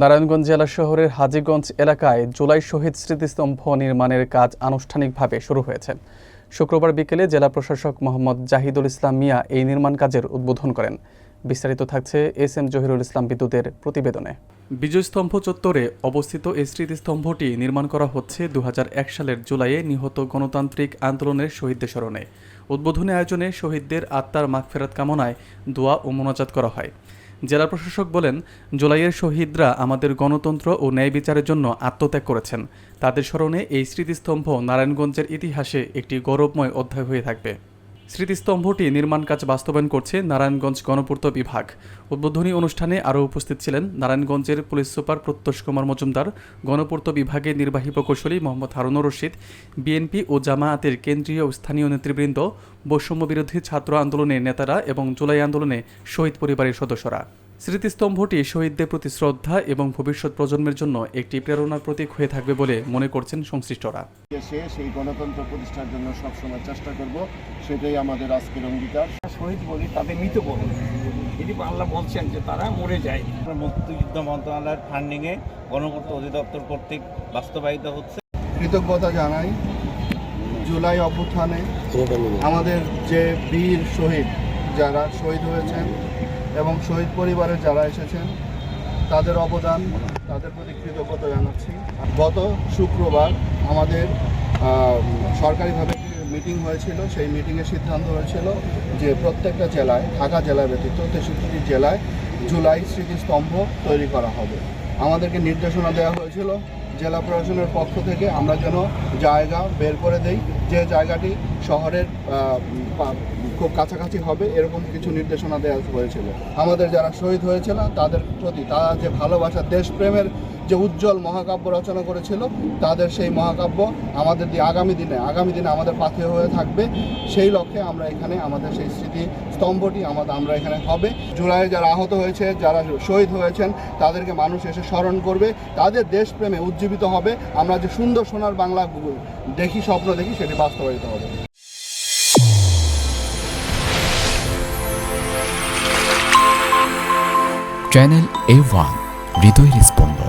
নারায়ণগঞ্জ জেলা শহরের হাজীগঞ্জ এলাকায় জুলাই শহীদ স্মৃতিস্তম্ভ নির্মাণের কাজ আনুষ্ঠানিকভাবে শুরু হয়েছে। শুক্রবার বিকেলে জেলা প্রশাসক মোহাম্মদ জাহিদুল ইসলাম মিয়া এই নির্মাণ কাজের উদ্বোধন করেন। বিস্তারিত থাকছে এস.এম. জহিরুল ইসলাম বিদ্যুতের প্রতিবেদনে। বিজয়স্তম্ভ চত্বরে অবস্থিত এই স্মৃতিস্তম্ভটি নির্মাণ করা হচ্ছে 2001 সালের জুলাইয়ে নিহত গণতান্ত্রিক আন্দোলনের শহীদদের স্মরণে। উদ্বোধনী আয়োজনে শহীদদের আত্মার মাগফিরাত কামনায় দোয়া ও মোনাজাত করা হয়। জেলা প্রশাসক বলেন, জুলাইয়ের শহীদরা আমাদের গণতন্ত্র ও ন্যায় বিচারের জন্য আত্মত্যাগ করেছেন। তাদের স্মরণে এই স্মৃতিস্তম্ভ নারায়ণগঞ্জের ইতিহাসে একটি গৌরবময় অধ্যায় হয়ে থাকবে। স্মৃতিস্তম্ভটি নির্মাণ কাজ বাস্তবায়ন করছে নারায়ণগঞ্জ গণপূর্ত বিভাগ। উদ্বোধনী অনুষ্ঠানে আরও উপস্থিত ছিলেন নারায়ণগঞ্জের পুলিশ সুপার প্রত্যুষ কুমার মজুমদার, গণপূর্ত বিভাগের নির্বাহী প্রকৌশলী মোহাম্মদ হারুনুর রশিদ, বিএনপি ও জামায়াতের কেন্দ্রীয় ও স্থানীয় নেতৃবৃন্দ, বৈষম্য বিরোধী ছাত্র আন্দোলনের নেতারা এবং জুলাই আন্দোলনে শহীদ পরিবারের সদস্যরা। স্মৃতিস্তম্ভটি শহীদদের প্রতি শ্রদ্ধা এবং ভবিষ্যৎ প্রজন্মের জন্য একটি প্রেরণার প্রতীক হয়ে থাকবে বলে মনে করছেন সংশ্লিষ্টরা। সেই গণতন্ত্র প্রতিষ্ঠার জন্য সবসময় চেষ্টা করব, সেটাই আমাদের আজকের অঙ্গীকার। শহীদ বলি, তাদের মৃত বলি, যদি আল্লাহ বলছেন যে তারা মরে যায়। মুক্তিযুদ্ধ মন্ত্রণালয়ের ফান্ডিংয়ে গণপূর্ত অধিদপ্তর কর্তৃক বাস্তবায়িত হচ্ছে। কৃতজ্ঞতা জানাই জুলাই অভ্যুত্থানে আমাদের যে বীর শহীদ যারা শহীদ হয়েছেন এবং শহীদ পরিবারের যারা এসেছেন তাদের অবদান, তাদের প্রতি কৃতজ্ঞতা জানাচ্ছি। গত শুক্রবার আমাদের সরকারিভাবে মিটিং হয়েছিল, সেই মিটিংয়ে সিদ্ধান্ত হয়েছিল যে প্রত্যেকটা জেলায়, ঢাকা জেলা ব্যতীত 63টি জেলায় জুলাই স্মৃতিস্তম্ভ তৈরি করা হবে। আমাদেরকে নির্দেশনা দেওয়া হয়েছিল জেলা প্রশাসনের পক্ষ থেকে আমরা যেন জায়গা বের করে দেই, যে জায়গাটি শহরের খুব কাছাকাছি হবে, এরকম কিছু নির্দেশনা দেওয়া হয়েছিল। আমাদের যারা শহীদ হয়েছিল তাদের প্রতি তারা যে ভালোবাসা, দেশপ্রেমের যে উজ্জ্বল মহাকাব্য রচনা করেছিল, তাদের সেই মহাকাব্য আমাদের আগামী দিনে আমাদের পাথেয় হয়ে থাকবে। সেই লক্ষ্যে আমরা এখানে আমাদের সেই স্মৃতি স্তম্ভটি আমরা এখানে হবে। জুলাইয়ে যারা আহত হয়েছে, যারা শহীদ হয়েছেন, তাদেরকে মানুষ এসে স্মরণ করবে, তাদের দেশপ্রেমে উজ্জীবিত হবে। আমরা যে সুন্দর সোনার বাংলা স্বপ্ন দেখি, সেটি বাস্তবায়িত হবে। চ্যানেল A1 হৃদয়ের স্পন্দন।